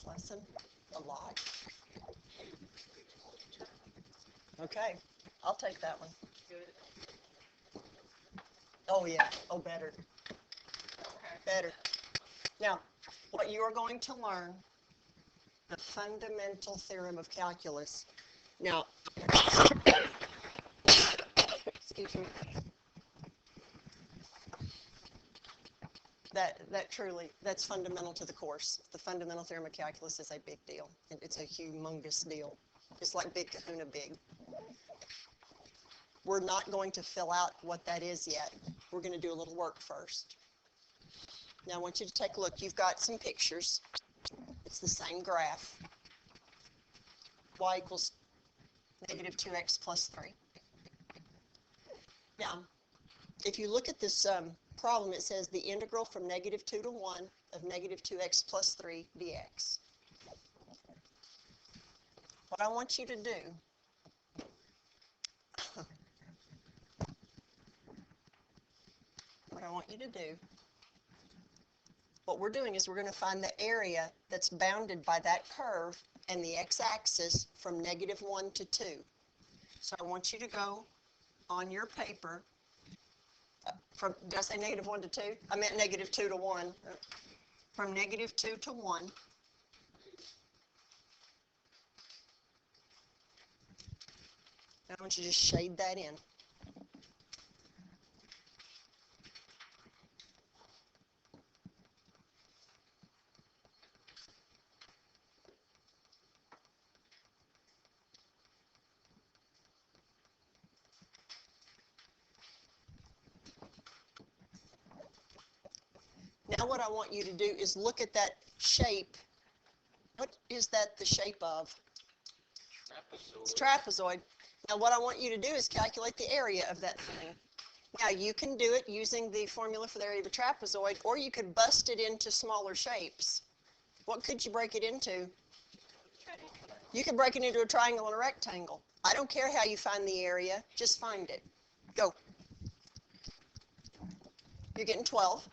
lesson a lot. Okay, I'll take that one. Oh, yeah. Oh, better. Better. Now, what you are going to learn, the fundamental theorem of calculus. Now, excuse me. That's fundamental to the course. The fundamental theorem of calculus is a big deal. It's a humongous deal. It's like Big Kahuna Big. We're not going to fill out what that is yet. We're going to do a little work first. Now I want you to take a look. You've got some pictures. It's the same graph. Y equals negative 2x plus 3. Now, if you look at this problem, it says the integral from negative 2 to 1 of negative 2x plus 3 dx. What I want you to do, what we're doing is we're going to find the area that's bounded by that curve and the x-axis from negative 1 to 2. So I want you to go on your paper, did I say negative 1 to 2? I meant negative 2 to 1. From negative 2 to 1. Now I want you to just shade that in. Now what I want you to do is look at that shape. What is that the shape of? Trapezoid. It's trapezoid. Now what I want you to do is calculate the area of that thing. Now you can do it using the formula for the area of a trapezoid, or you could bust it into smaller shapes. What could you break it into? You could break it into a triangle and a rectangle. I don't care how you find the area, just find it. Go. You're getting 12.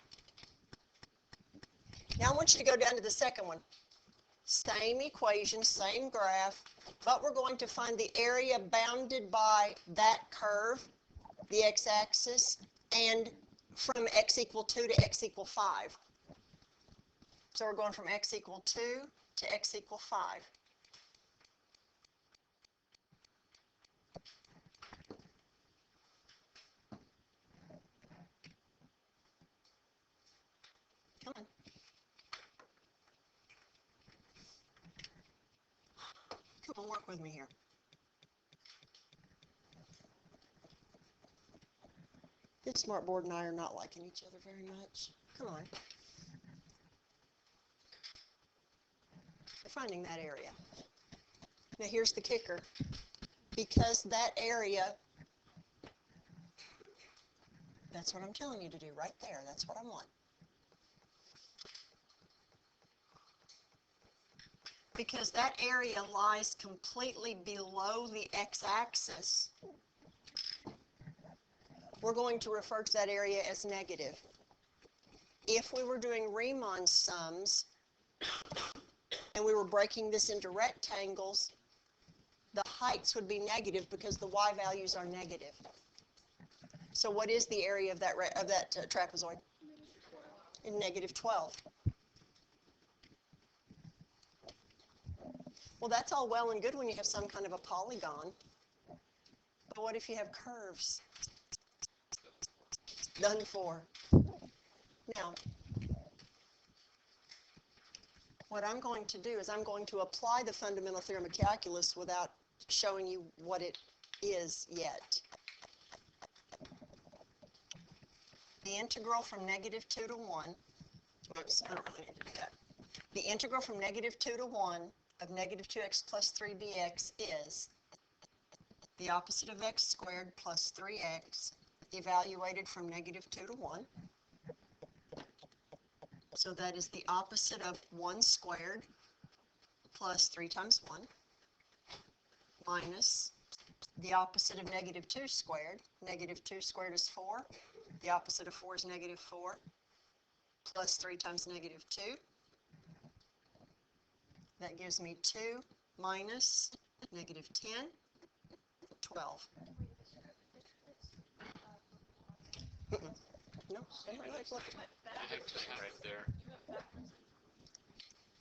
Now I want you to go down to the second one. Same equation, same graph, but we're going to find the area bounded by that curve, the x-axis, and from x equal 2 to x equal 5. So we're going from x equal 2 to x equal 5. Come on. Come on, work with me here. This smartboard and I are not liking each other very much. Come on. We're finding that area. Now here's the kicker. Because that area, that's what I'm telling you to do right there. That's what I want. Because that area lies completely below the x-axis, we're going to refer to that area as negative. If we were doing Riemann sums and we were breaking this into rectangles, the heights would be negative because the y values are negative. So what is the area of that trapezoid? In negative 12. Well, that's all well and good when you have some kind of a polygon. But what if you have curves? Done for. Now, what I'm going to do is I'm going to apply the fundamental theorem of calculus without showing you what it is yet. The integral from negative 2 to 1, oops, I don't really need to do that. The integral from negative 2 to 1 of negative 2x plus 3 dx is the opposite of x squared plus 3x evaluated from negative 2 to 1. So that is the opposite of 1 squared plus 3 times 1 minus the opposite of negative 2 squared. Negative 2 squared is 4. The opposite of 4 is negative 4 plus 3 times negative 2 That gives me 2 minus negative 10, 12. No, Right there.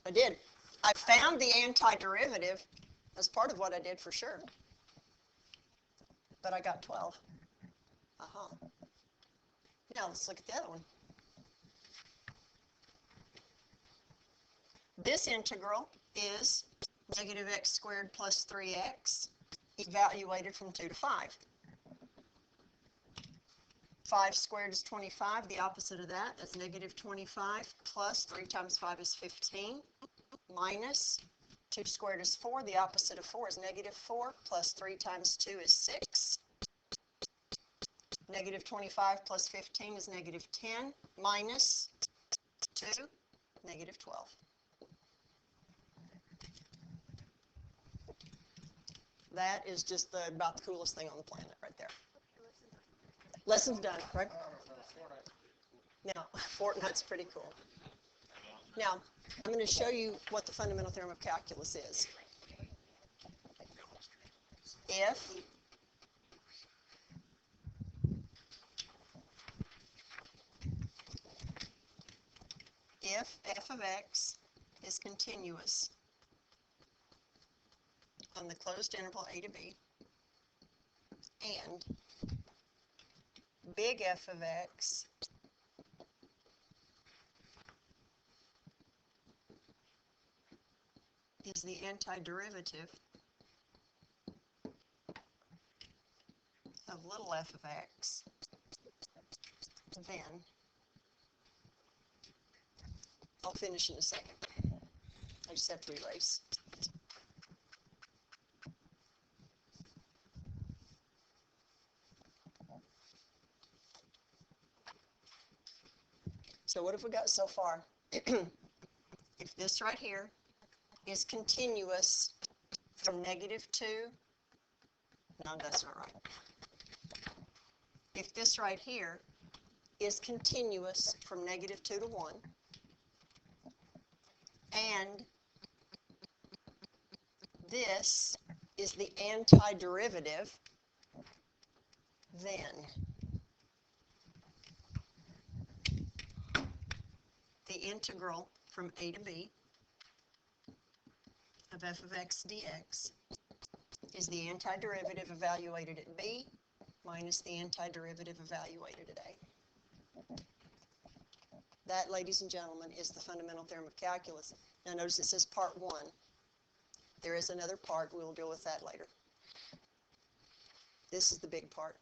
I did. I found the antiderivative as part of what I did for sure. But I got 12. Now let's look at the other one. This integral is negative x squared plus 3x evaluated from 2 to 5. 5 squared is 25. The opposite of that is negative 25 plus 3 times 5 is 15 minus 2 squared is 4. The opposite of 4 is negative 4 plus 3 times 2 is 6. Negative 25 plus 15 is negative 10 minus 2, negative 12. That is just about the coolest thing on the planet right there. Lesson's done, right? Now, Fortnite's pretty cool. Now, I'm going to show you what the fundamental theorem of calculus is. If f of x is continuous on the closed interval a to b, and big F of x is the antiderivative of little f of x, then I'll finish in a second. I just have to erase. So what have we got so far? If this right here is continuous from negative 2, no, that's not right. If this right here is continuous from negative 2 to 1, and this is the antiderivative, then the integral from a to b of f of x dx is the antiderivative evaluated at b minus the antiderivative evaluated at a. That, ladies and gentlemen, is the fundamental theorem of calculus. Now notice it says part 1. There is another part. We will deal with that later. This is the big part.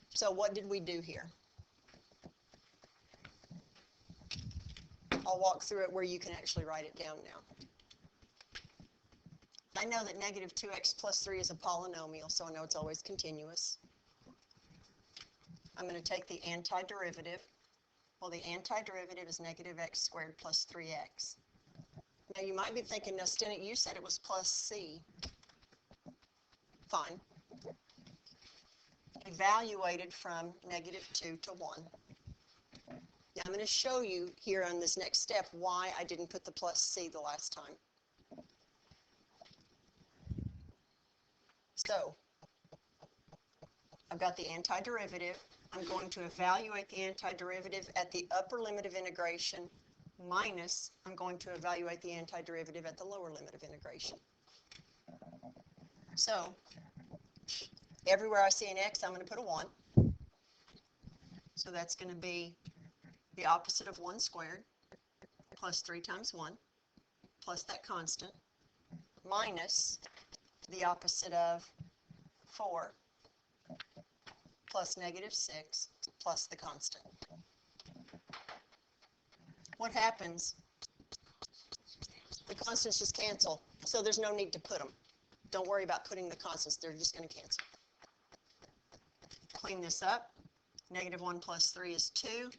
So what did we do here? I'll walk through it where you can actually write it down now. I know that negative 2x plus 3 is a polynomial, so I know it's always continuous. I'm going to take the antiderivative. Well, the antiderivative is negative x squared plus 3x. Now, you might be thinking, now, Stennett, you said it was plus c. Fine. Evaluated from negative 2 to 1. Now, I'm going to show you here on this next step why I didn't put the plus c the last time. So, I've got the antiderivative. I'm going to evaluate the antiderivative at the upper limit of integration minus, I'm going to evaluate the antiderivative at the lower limit of integration. So, everywhere I see an x, I'm going to put a 1. So that's going to be the opposite of 1 squared plus 3 times 1 plus that constant minus the opposite of 4 plus negative 6 plus the constant. What happens? The constants just cancel, so there's no need to put them. Don't worry about putting the constants, they're just going to cancel. Clean this up. Negative 1 plus 3 is 2,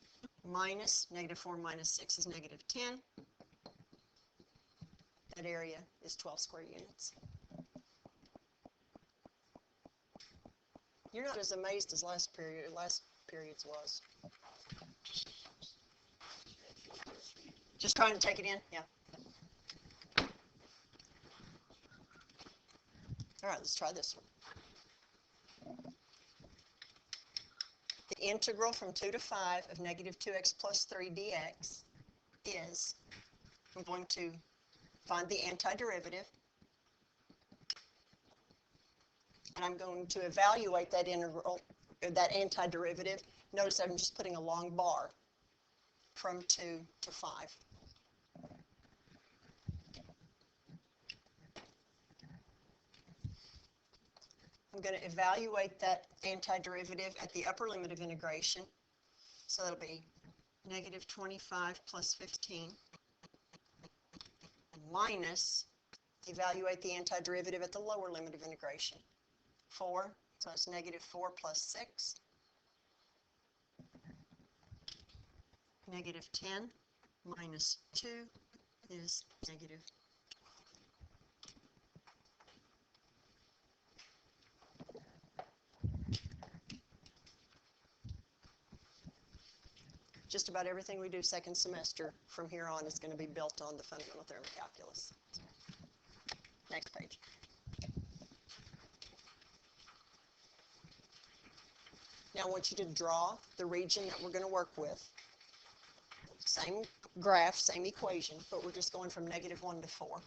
minus negative 4 minus 6 is negative 10. That area is 12 square units. You're not as amazed as last period periods was. Just trying to take it in, yeah. All right, let's try this one. The integral from 2 to 5 of negative 2x plus 3 dx is, I'm going to find the antiderivative, and I'm going to evaluate that integral, that antiderivative. Notice I'm just putting a long bar from 2 to 5. I'm going to evaluate that antiderivative at the upper limit of integration. So that'll be negative 25 plus 15 minus, evaluate the antiderivative at the lower limit of integration. 4, so it's negative 4 plus 6. Negative 10 minus 2 is negative. Just about everything we do second semester from here on is going to be built on the fundamental theorem of calculus. Next page. Now I want you to draw the region that we're going to work with. Same graph, same equation, but we're just going from negative 1 to 4.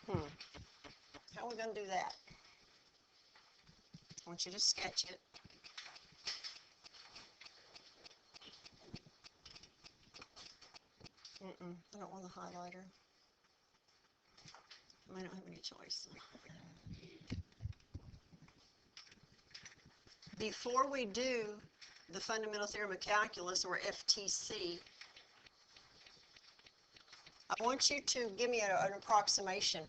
How are we going to do that? I want you to sketch it. I don't want the highlighter. I don't have any choice. Before we do the fundamental theorem of calculus, or FTC, I want you to give me an approximation.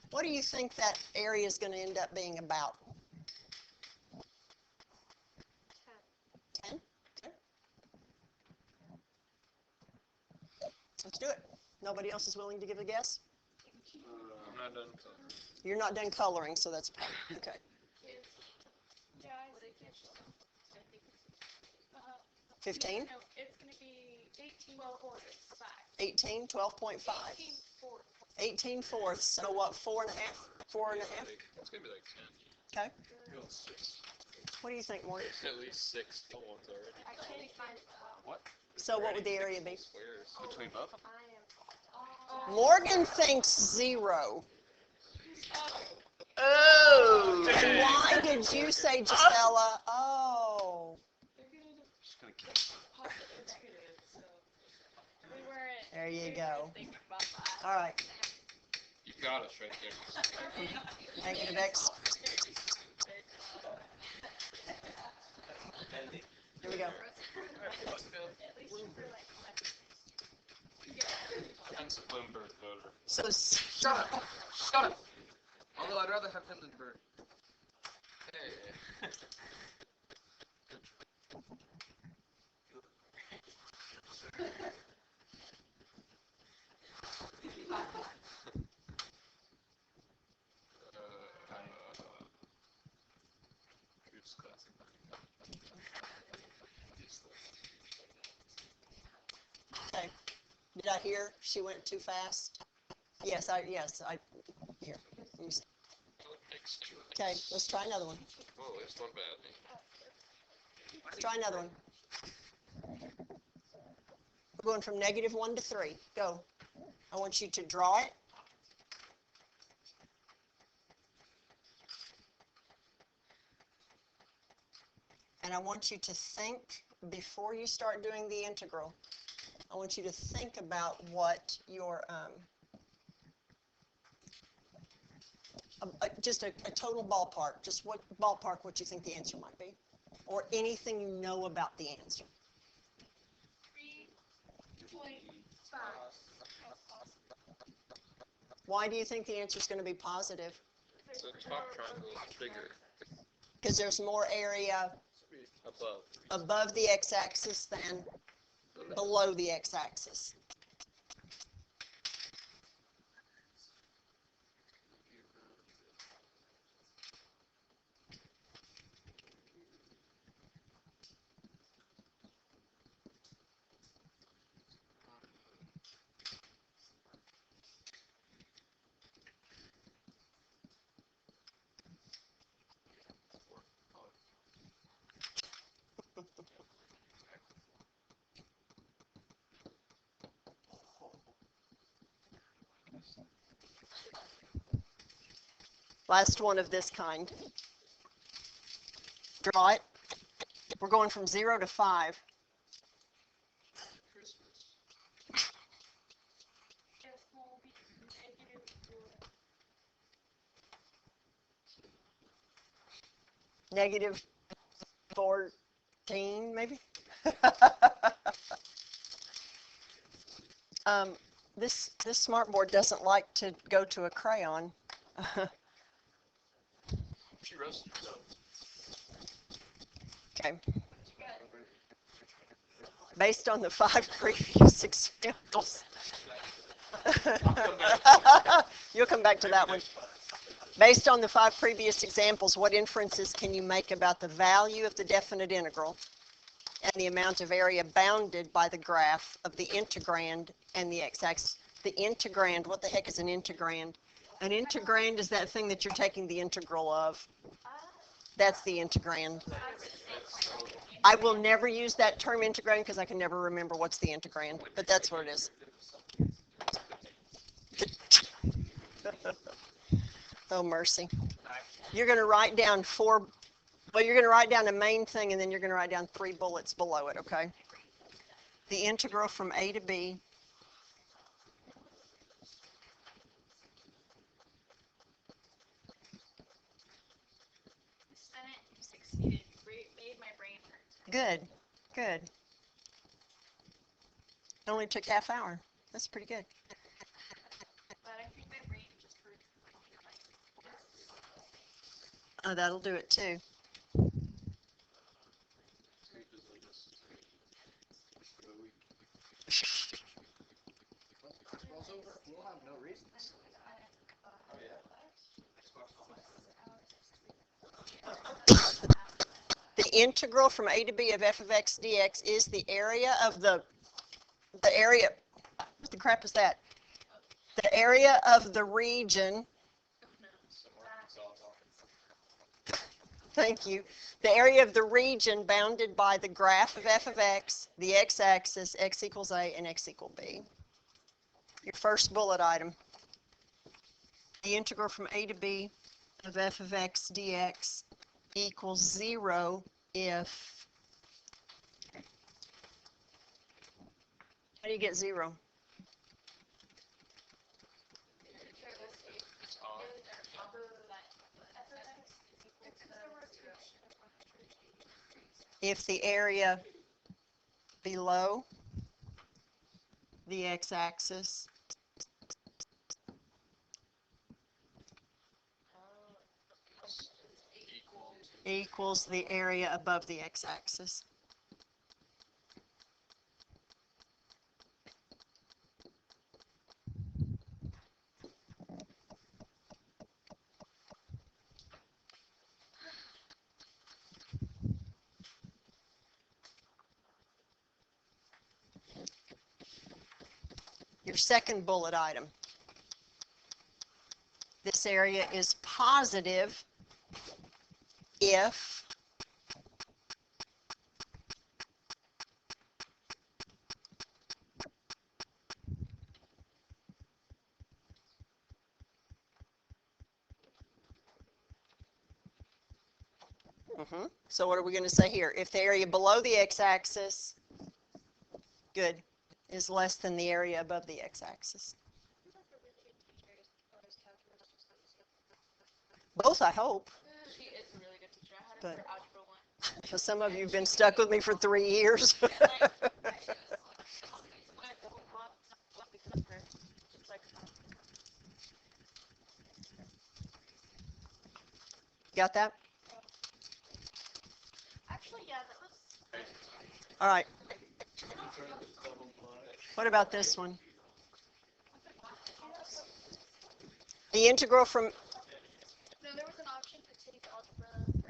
What do you think that area is going to end up being about? 10? Okay. Let's do it. Nobody else is willing to give a guess? I'm not done coloring. You're not done coloring, so that's fine. Okay. 15? No, it's going to be 18 fourths. 18, 12.5. 18 fourths. So what, 4 and a half? 4 and a half? It's going to be like 10. Okay. Feel 6. What do you think, Morty? At least 6 ones already. I can't find it. What? So what would the area be? Squares. Between both of them? Morgan thinks 0. Oh! And why did you say, Gisela? Oh. Just going to keep There you go. All right. You got us right there. Negative x. Here we go. Hence a Bloomberg voter. So Shut up! Shut up! Although I'd rather have Hindenburg. Hey. Who's classic? okay. Did I hear she went too fast? Yes, here. Let me see. Okay, let's try another one. Whoa, there's one bad. Let's try another one. We're going from negative 1 to 3. Go. I want you to draw it. And I want you to think, before you start doing the integral, I want you to think about what your, just a total ballpark, just what ballpark what you think the answer might be, or anything you know about the answer. 3.5. Why do you think the answer is going to be positive? So the top triangle is bigger. Because there's more area above the x-axis than below the x-axis. Last one of this kind. Draw it. We're going from 0 to 5. Decimal be negative 4. Negative 14, maybe? This smartboard doesn't like to go to a crayon. She roasted herself. Okay. Based on the 5 previous examples. You'll come back to that one. Based on the 5 previous examples, what inferences can you make about the value of the definite integral and the amount of area bounded by the graph of the integrand and the x-axis? The integrand, what the heck is an integrand? An integrand is that thing that you're taking the integral of. That's the integrand. I will never use that term integrand because I can never remember what's the integrand, but that's what it is. Oh, mercy. You're going to write down you're going to write down a main thing, and then you're going to write down 3 bullets below it, okay? The integral from A to B. Senate succeeded. Made my brain hurt. Good, good. It only took half hour. That's pretty good. But I think my brain just hurt. Oh, that'll do it too. We'll have no reasons. Oh, yeah. The integral from A to B of f of x dx is the area of the area, what the crap is that? The area of the region, thank you, the area of the region bounded by the graph of f of x, the x-axis, x equals a and x equal b. Your first bullet item. The integral from A to B of f of x dx equals 0 if, how do you get 0? If the area below the x-axis equals the area above the x-axis. Your second bullet item. This area is positive if So what are we going to say here? If the area below the x-axis, good, is less than the area above the x-axis. Both, I hope. She is a really good teacher. I had But- her for Algebra 1. Because some of you have been stuck with me for 3 years. Got that? Actually, yeah, that was. All right. What about this one? The integral from, No, there was an option to take algebra.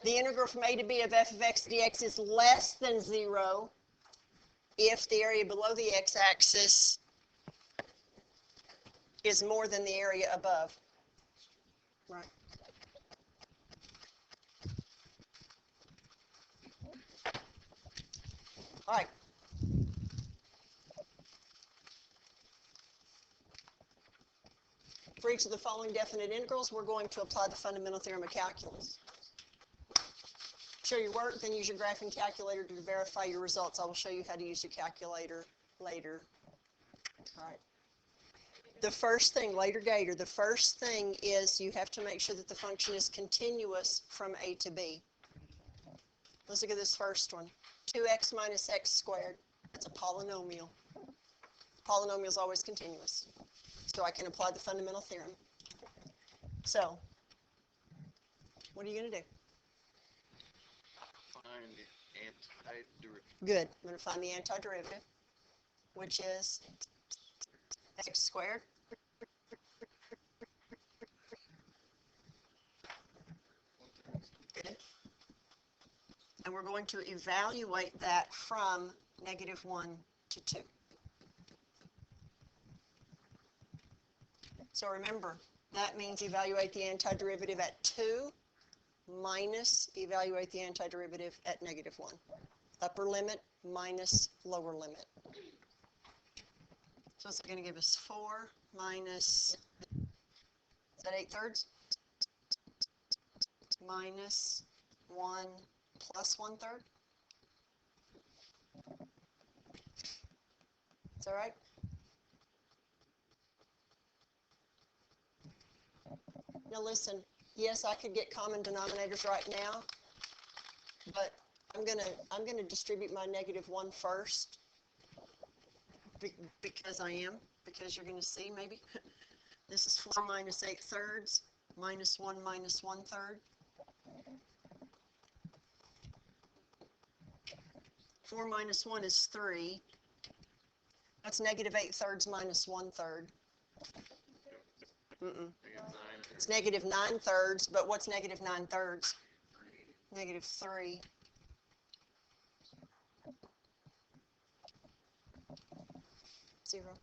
the integral from A to B of f of x dx is less than 0 if the area below the x-axis is more than the area above. Right. All right. each of the following definite integrals, we're going to apply the fundamental theorem of calculus. Show your work, then use your graphing calculator to verify your results. I will show you how to use your calculator later. All right. The first thing, later Gator, the first thing is you have to make sure that the function is continuous from A to B. Let's look at this first one. 2x minus x squared. That's a polynomial. Polynomial is always continuous. So I can apply the fundamental theorem. So, what are you going to do? Find antiderivative. Good. I'm going to find the antiderivative, which is x squared. Good. And we're going to evaluate that from -1 to 2. So remember, that means evaluate the antiderivative at 2 minus evaluate the antiderivative at -1. Upper limit minus lower limit. So it's going to give us 4 minus, is that 8/3? Minus 1 plus 1/3. Is that right? Now listen, yes, I could get common denominators right now, but I'm gonna distribute my -1 first, because you're gonna see maybe. This is 4 minus 8/3 minus 1 minus 1/3. 4 minus 1 is 3. That's -8/3 minus 1/3. It's -9/3, but what's -9/3? -3. Zero.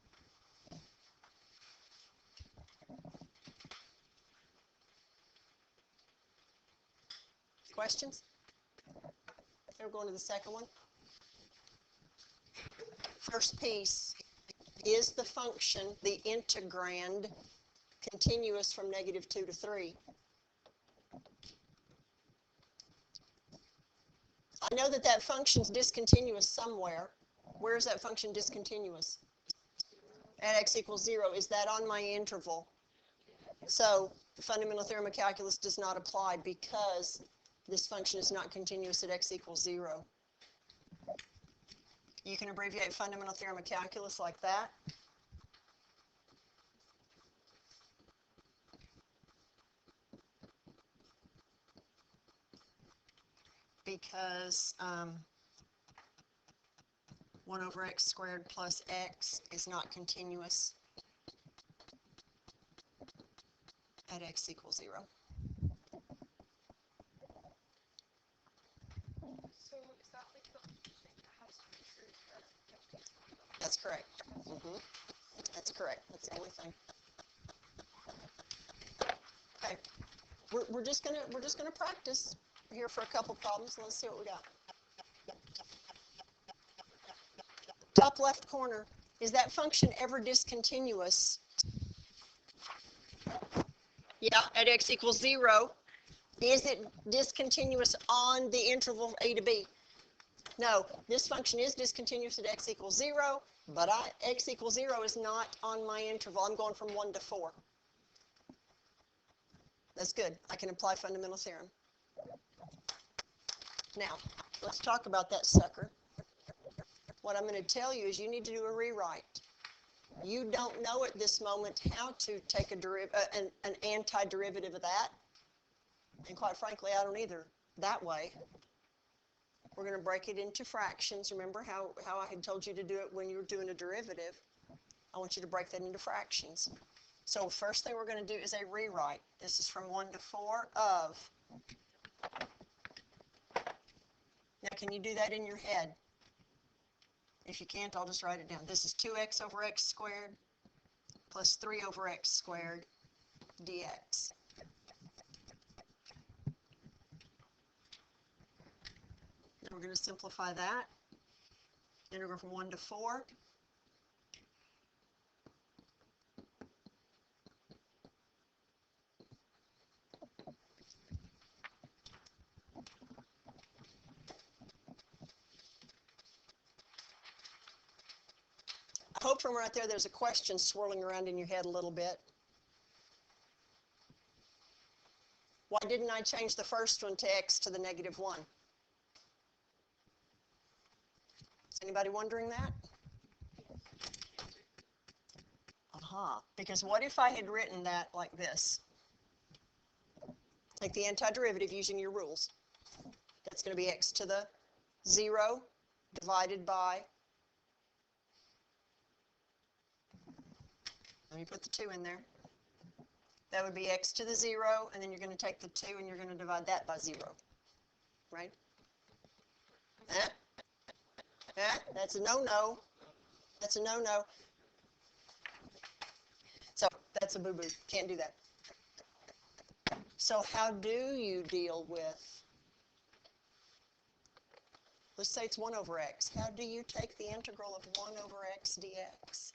Questions? Okay, we're going to the second one. First piece, is the function, the integrand, continuous from -2 to 3? I know that that function's discontinuous somewhere. Where is that function discontinuous? At x equals 0. Is that on my interval? So the fundamental theorem of calculus does not apply because this function is not continuous at x equals 0. You can abbreviate fundamental theorem of calculus like that. Because 1 over x squared plus x is not continuous at x equals 0. So is that like the only thing that has to be true? That's correct. That's correct. That's the only thing. Okay, we're just gonna practice here for a couple problems. Let's see what we got. Top left corner. Is that function ever discontinuous? Yeah, at x equals 0. Is it discontinuous on the interval a to b? No, this function is discontinuous at x equals 0, but x equals 0 is not on my interval. I'm going from 1 to 4. That's good. I can apply fundamental theorem. Now, let's talk about that sucker. What I'm going to tell you is you need to do a rewrite. You don't know at this moment how to take an antiderivative of that. And quite frankly, I don't either that way. We're going to break it into fractions. Remember how I had told you to do it when you were doing a derivative? I want you to break that into fractions. So first thing we're going to do is a rewrite. This is from 1 to 4 of. Now, can you do that in your head? If you can't, I'll just write it down. This is 2x over x squared plus 3 over x squared dx. Then we're going to simplify that. Integral from 1 to 4. I hope from right there there's a question swirling around in your head a little bit. Why didn't I change the first one to x to the negative 1? Is anybody wondering that? Because what if I had written that like this? Take the antiderivative using your rules. That's going to be x to the 0 divided by, let me put the 2 in there. That would be x to the 0, and then you're going to take the 2 and you're going to divide that by 0, right? That's a no-no. That's a no-no. So that's a boo-boo. Can't do that. So how do you deal with, let's say it's 1 over x. How do you take the integral of 1 over x dx?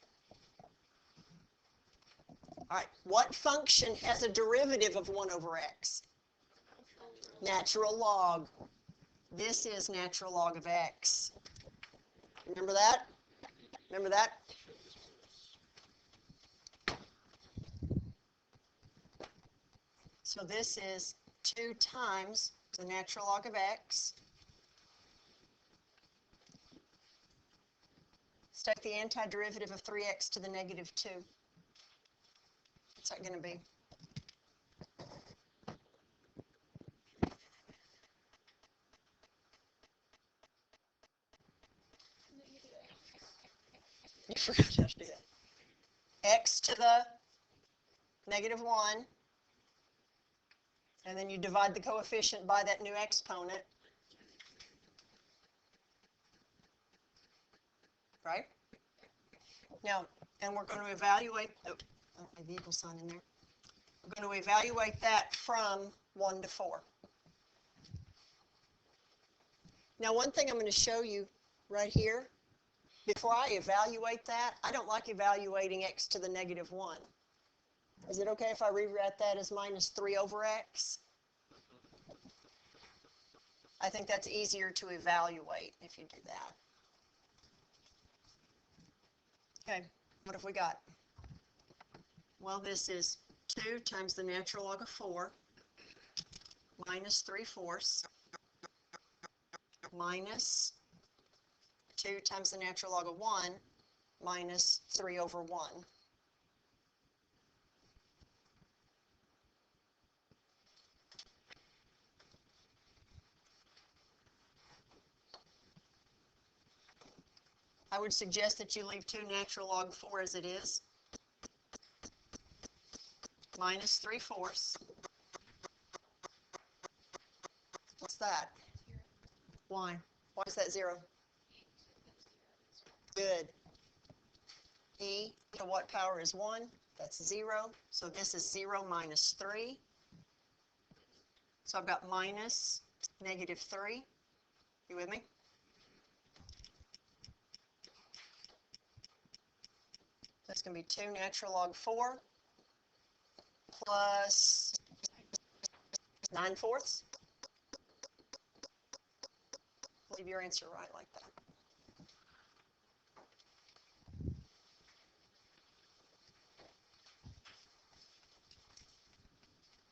All right, what function has a derivative of 1 over x? Natural log. This is natural log of x. Remember that? Remember that? So this is 2 times the natural log of x. Let's take the antiderivative of 3x to the negative 2. What's that going to be? You forgot how to do that. X to the negative 1. And then you divide the coefficient by that new exponent. Right? Now, and we're going to evaluate, oh, the equal sign in there. We're going to evaluate that from 1 to 4. Now, one thing I'm going to show you right here, before I evaluate that, I don't like evaluating x to the negative 1. Is it okay if I rewrite that as minus 3 over x? I think that's easier to evaluate if you do that. Okay, what have we got? Well, this is 2 times the natural log of 4 minus 3/4 minus 2 times the natural log of 1 minus 3 over 1. I would suggest that you leave 2 natural log 4 as it is, minus 3/4. What's that? Why? Why is that 0? Good. E to what power is 1? That's 0. So this is 0 minus 3. So I've got minus negative 3. You with me? That's going to be 2 natural log 4 plus 9/4. Leave your answer right like that.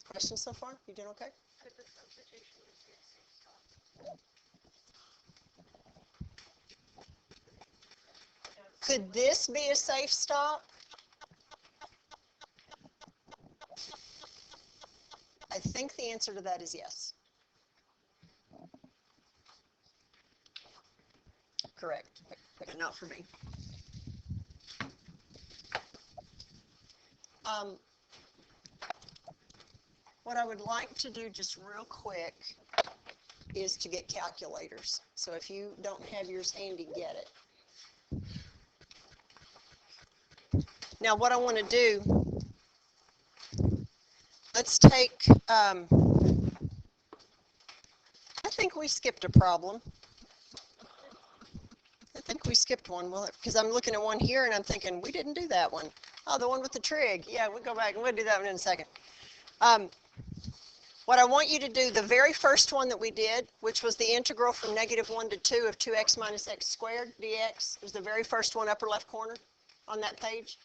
Questions so far? You doing okay? Could the substitution be a safe stop? Could this be a safe stop? I think the answer to that is yes. Correct, but not for me. What I would like to do just real quick is to get calculators. So if you don't have yours handy, get it. Now what I want to do, let's take, I think we skipped a problem. I think we skipped one, well, because I'm looking at one here and I'm thinking, we didn't do that one. Oh, the one with the trig. Yeah, we'll go back and we'll do that one in a second. What I want you to do, the very first one that we did, which was the integral from -1 to 2 of 2x minus x squared dx, was the very first one, upper left corner. on that page?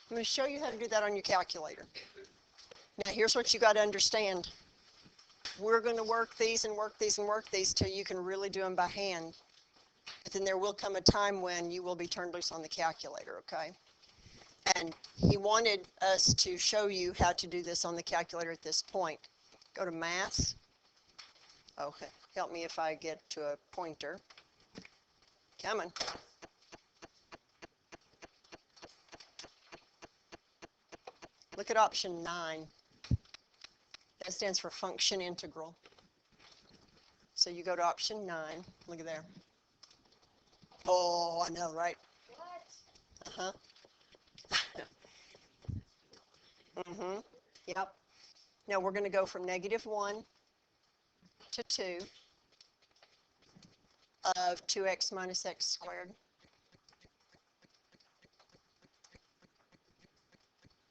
I'm going to show you how to do that on your calculator. Now, here's what you got to understand. We're going to work these and work these and work these till you can really do them by hand. But then there will come a time when you will be turned loose on the calculator, okay? And he wanted us to show you how to do this on the calculator at this point. Go to Math. Okay, help me if I get to a pointer. Coming. Look at option 9. That stands for function integral. So you go to option 9. Look at there. Oh, I know, right? What? Uh-huh. Mm-hmm. Yep. Now we're going to go from -1 to 2 of 2x minus x squared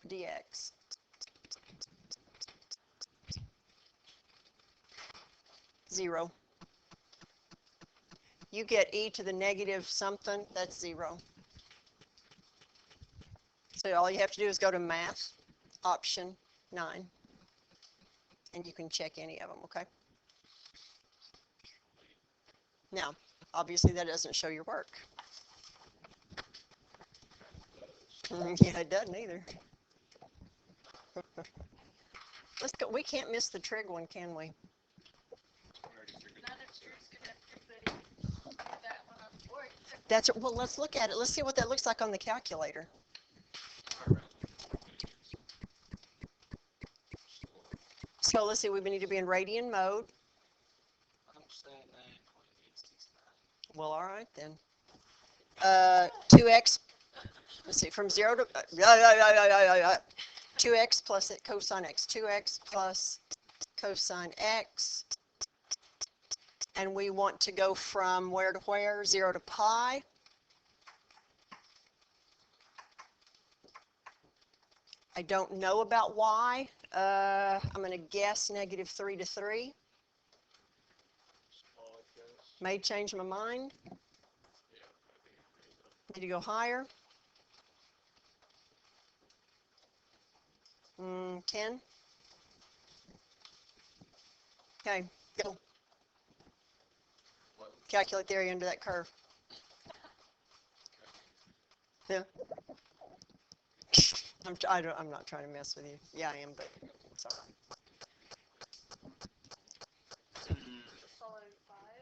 dx. Zero. You get e to the negative something, that's 0. So all you have to do is go to Math, option 9, and you can check any of them, okay? Now, obviously that doesn't show your work. Yeah, it doesn't either. Let's go. We can't miss the trig one, can we? None of yours could have everybody do that one on the board. That's well. Let's look at it. Let's see what that looks like on the calculator. So let's see. We need to be in radian mode. Well, all right then. 2x. Let's see. From 0 to 2x plus cosine x. 2x plus cosine x. And we want to go from where to where? 0 to pi. I don't know about y. I'm going to guess -3 to 3. May change my mind. Need to go higher. 10. Okay, go. Calculate the area under that curve. Yeah. I'm not trying to mess with you. Yeah, I am, but it's all right.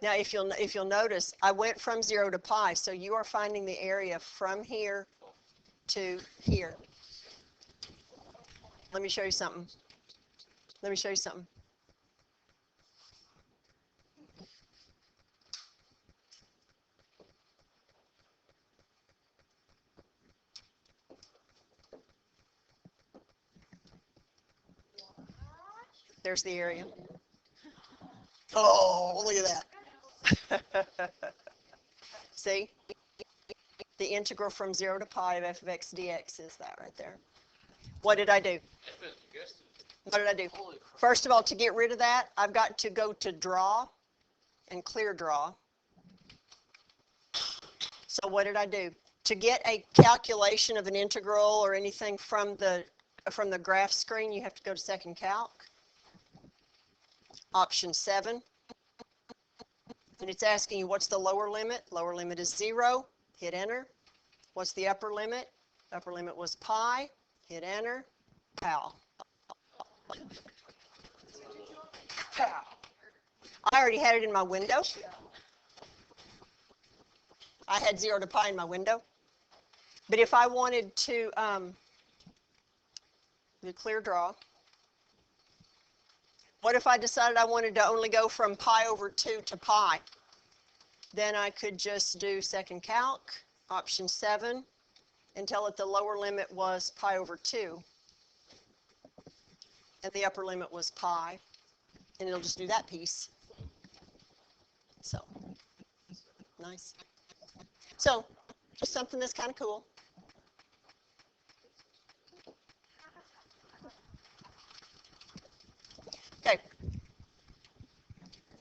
Now, if you'll notice, I went from 0 to pi, so you are finding the area from here to here. Let me show you something. Let me show you something. There's the area. Oh, look at that. See? The integral from 0 to pi of f of x dx is that right there. What did I do? What did I do? First of all, to get rid of that, I've got to go to draw and clear draw. So what did I do? To get a calculation of an integral or anything from the graph screen, you have to go to second calc. Option 7. And it's asking you what's the lower limit. Lower limit is 0. Hit enter. What's the upper limit? Upper limit was pi. Hit enter. Pow. Pow. I already had it in my window. I had 0 to pi in my window. But if I wanted to do clear draw, what if I decided I wanted to only go from pi over 2 to pi? Then I could just do second calc, option 7, and tell it the lower limit was pi over 2. And the upper limit was pi. And it'll just do that piece. So, nice. So, just something that's kind of cool. Okay.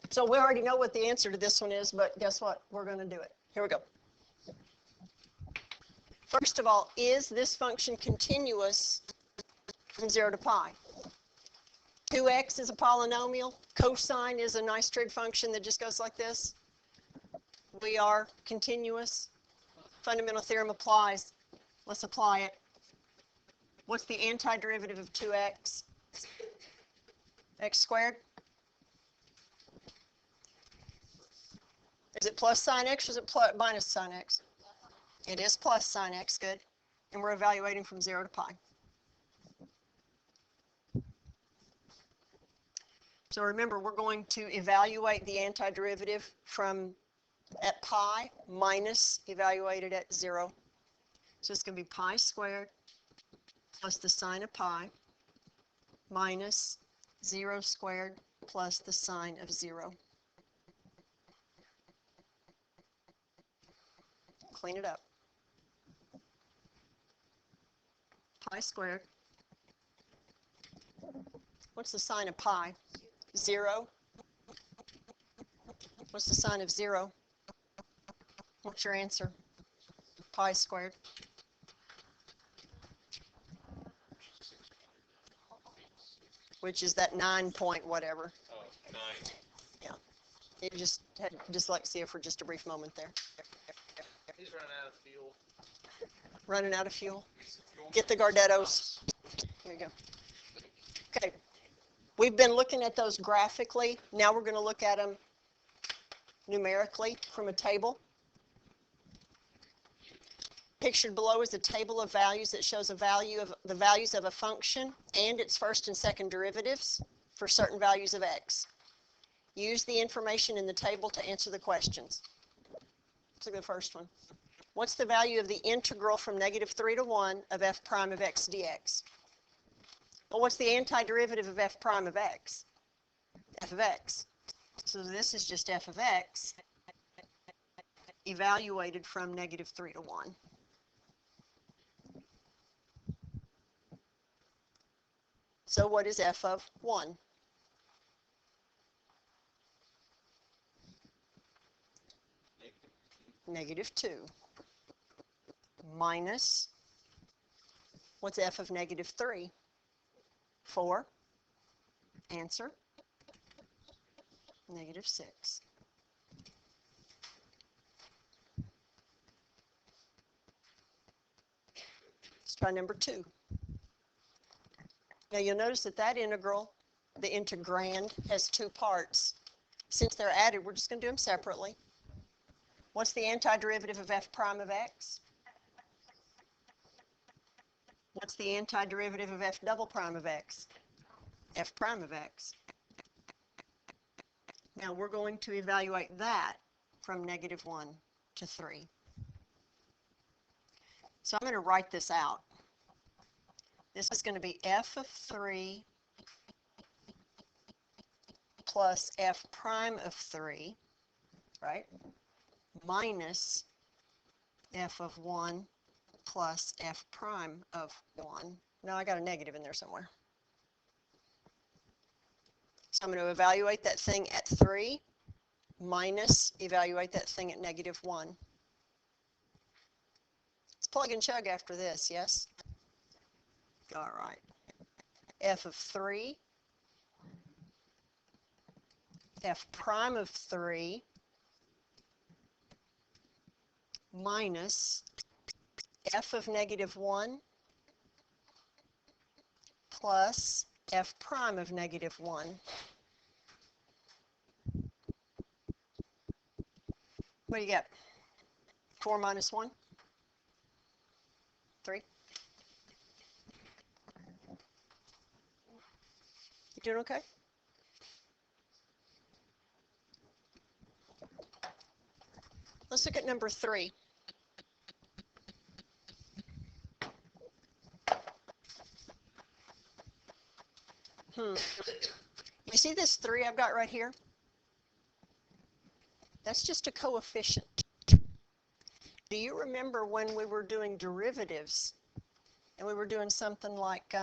So we already know what the answer to this one is, but guess what? We're going to do it. Here we go. First of all, is this function continuous from 0 to pi? 2x is a polynomial. Cosine is a nice trig function that just goes like this. We are continuous. Fundamental theorem applies. Let's apply it. What's the antiderivative of 2x? X squared? Is it plus sine x or is it plus, minus sine x? It is plus sine x, good. And we're evaluating from 0 to pi. So remember, we're going to evaluate the antiderivative from at pi minus evaluated at 0. So it's going to be pi squared plus the sine of pi minus 0 squared plus the sine of 0. Clean it up. Pi squared. What's the sine of pi? 0. What's the sine of 0? What's your answer? Pi squared. Which is that 9 point whatever. Oh, 9. Yeah. You just had dyslexia for just a brief moment there. He's running out of fuel. Running out of fuel. Get the Gardettos. Here you go. Okay. We've been looking at those graphically. Now we're going to look at them numerically from a table. Pictured below is a table of values that shows the values of a function and its first and second derivatives for certain values of x. Use the information in the table to answer the questions. Let's look at the first one. What's the value of the integral from -3 to 1 of f prime of x dx? Well, what's the antiderivative of f prime of x? F of x. So this is just f of x evaluated from -3 to 1. So what is f of 1? -2 minus, what's f of -3? 4. Answer, -6. Let's try number 2. Now you'll notice that that integral, the integrand, has 2 parts. Since they're added, we're just going to do them separately. What's the antiderivative of f prime of x? What's the antiderivative of f double prime of x? F prime of x. Now we're going to evaluate that from -1 to 3. So I'm going to write this out. This is going to be f of 3 plus f prime of 3, right? Minus f of 1 plus f prime of 1. Now I got a negative in there somewhere. So I'm going to evaluate that thing at 3 minus evaluate that thing at -1. Let's plug and chug after this, yes? All right. F of 3, f prime of 3 minus f of -1 plus f prime of -1. What do you get? 4 minus 1? 3? You doing okay? Let's look at number 3. You see this 3 I've got right here? That's just a coefficient. Do you remember when we were doing derivatives and we were doing something like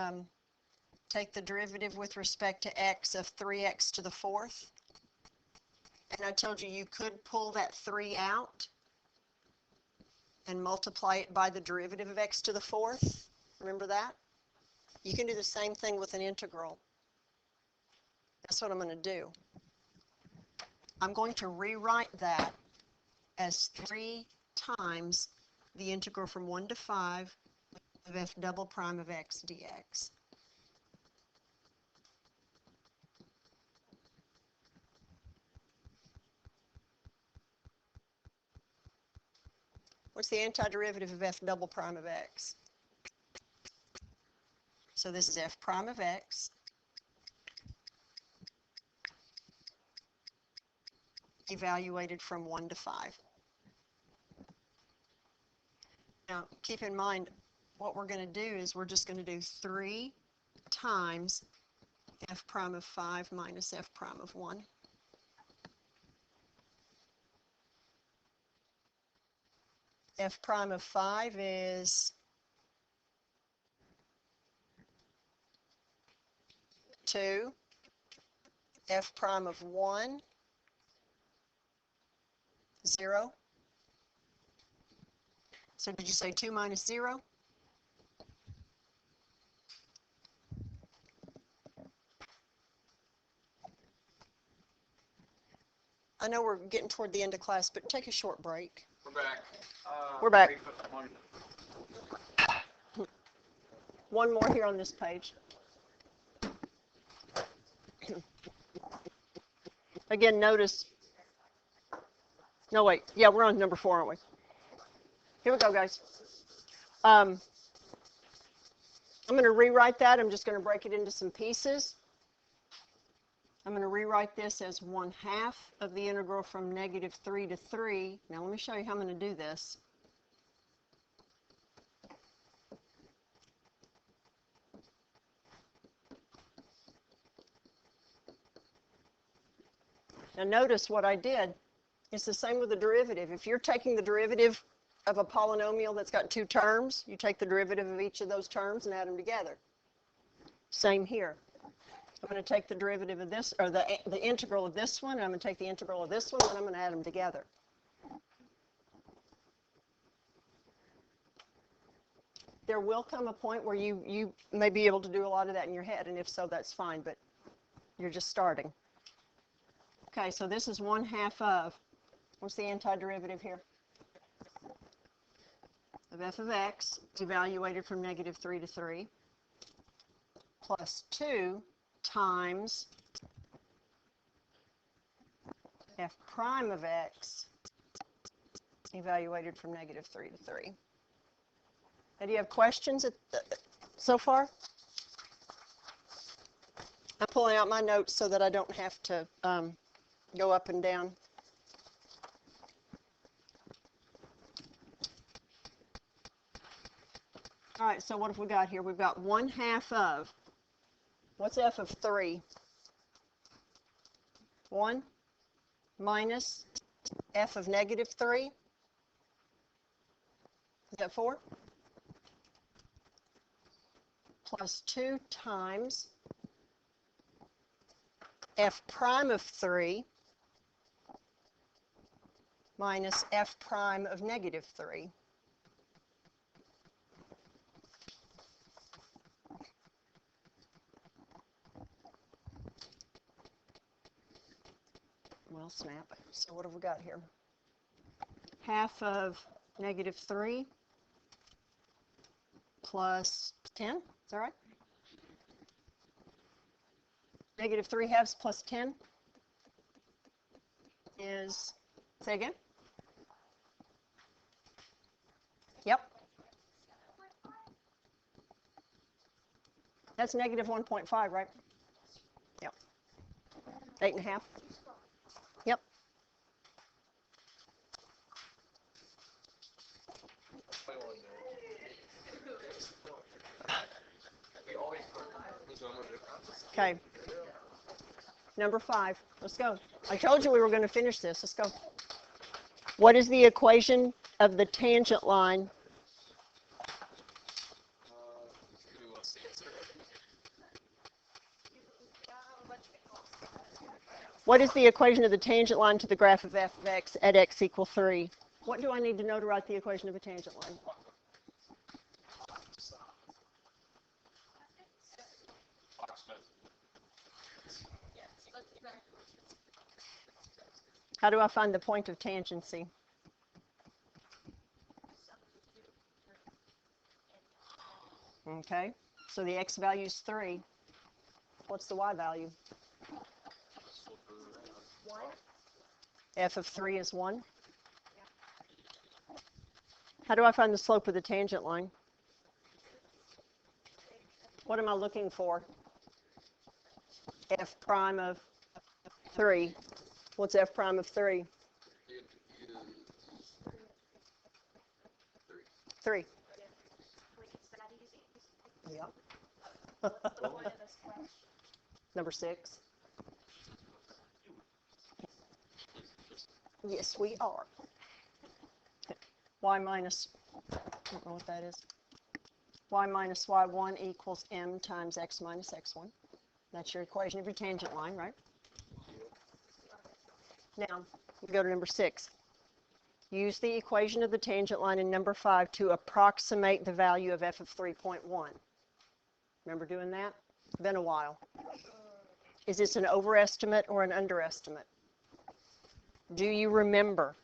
take the derivative with respect to x of 3x to the 4th? And I told you you could pull that 3 out. and multiply it by the derivative of x to the fourth. Remember that? You can do the same thing with an integral. That's what I'm going to do. I'm going to rewrite that as 3 times the integral from 1 to 5 of f double prime of x dx. What's the antiderivative of f double prime of x? So this is f prime of x evaluated from 1 to 5. Now, keep in mind, what we're going to do is we're just going to do 3 times f prime of 5 minus f prime of 1. F prime of 5 is 2. F prime of 1, 0. So did you say 2 minus 0? I know we're getting toward the end of class, but take a short break. We're back. We're back. 1. One more here on this page. Again, notice. No, wait. Yeah, we're on number 4, aren't we? Here we go, guys. I'm going to rewrite that. I'm just going to break it into some pieces. I'm going to rewrite this as 1/2 of the integral from -3 to 3. Now, let me show you how I'm going to do this. Now, notice what I did. It's the same with the derivative. If you're taking the derivative of a polynomial that's got 2 terms, you take the derivative of each of those terms and add them together. Same here. I'm going to take the derivative of this, or the integral of this one, and I'm going to take the integral of this one, and I'm going to add them together. There will come a point where you may be able to do a lot of that in your head, and if so, that's fine, but you're just starting. Okay, so this is 1/2 of, what's the antiderivative here? Of f of x, evaluated from -3 to 3, plus 2 times f prime of x, evaluated from -3 to 3. Now, do you have questions so far? I'm pulling out my notes so that I don't have to go up and down. All right, so what have we got here? We've got 1/2 of, what's f of 3? 1 minus f of -3. Is that 4? Plus 2 times f prime of 3 minus f prime of -3. Well, snap. So what have we got here? 1/2 of -3 plus 10. Is that right? -3/2 plus 10 is, say again? Yep. That's -1.5, right? Yep. 8.5. Yep. Okay. Number 5. Let's go. I told you we were going to finish this. Let's go. What is the equation of the tangent line? What is the equation of the tangent line to the graph of f of x at x equal 3? What do I need to know to write the equation of a tangent line? How do I find the point of tangency? Okay, so the x value is 3. What's the y value? F of 3 is 1. How do I find the slope of the tangent line? What am I looking for? F prime of 3. What's F prime of 3? 3. Yep. Number 6. Yes, we are. Y minus, I don't know what that is. Y minus y1 equals m times x minus x1. That's your equation of your tangent line, right? Now, we go to number 6. Use the equation of the tangent line in number 5 to approximate the value of f of 3.1. Remember doing that? It's been a while. Is this an overestimate or an underestimate? Do you remember?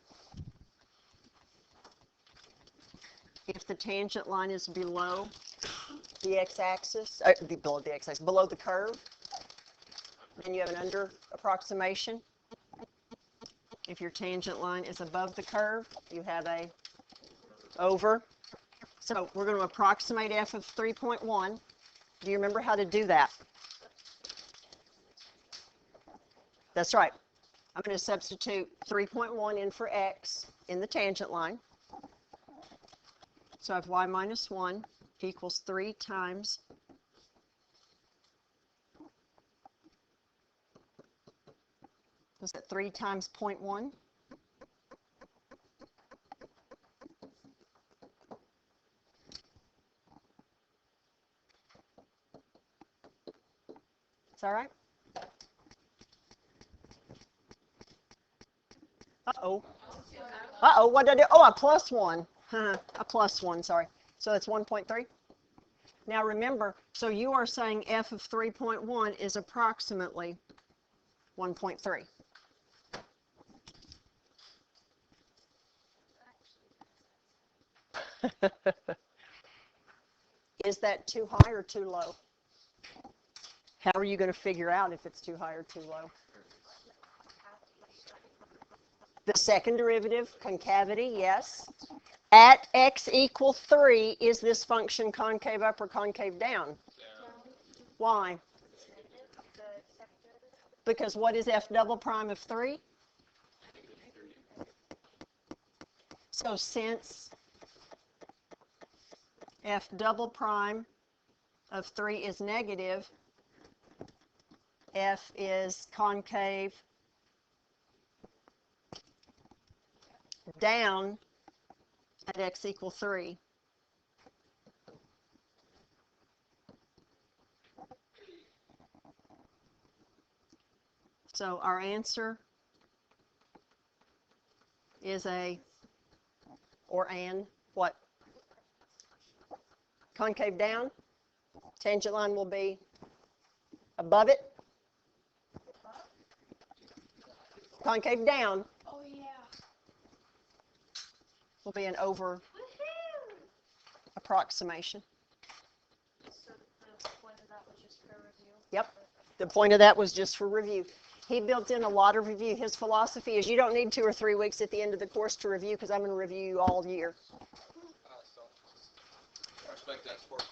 If the tangent line is below the x-axis, below the curve, then you have an under approximation. If your tangent line is above the curve, you have a over. So we're going to approximate f of 3.1. Do you remember how to do that? That's right. I'm going to substitute 3.1 in for x in the tangent line. So I have y minus 1 equals 3 times was that 3 times 0.1? Is that right? Uh-oh. Uh-oh, what did I do? Oh, a plus 1. A plus 1, sorry. So it's 1.3. Now remember, so you are saying f of 3.1 is approximately 1.3. Is that too high or too low? How are you going to figure out if it's too high or too low? The second derivative, concavity, yes. At x equal 3, is this function concave up or concave down? Why? Because what is f double prime of 3? So since f double prime of 3 is negative, f is concave down at x equal 3. So our answer is what? Concave down. Tangent line will be above it. Concave down. Oh, yeah. Will be an over Woohoo! approximation. So the point of that was just for review? Yep. The point of that was just for review. He built in a lot of review. His philosophy is you don't need 2 or 3 weeks at the end of the course to review because I'm going to review you all year. I respect that sport.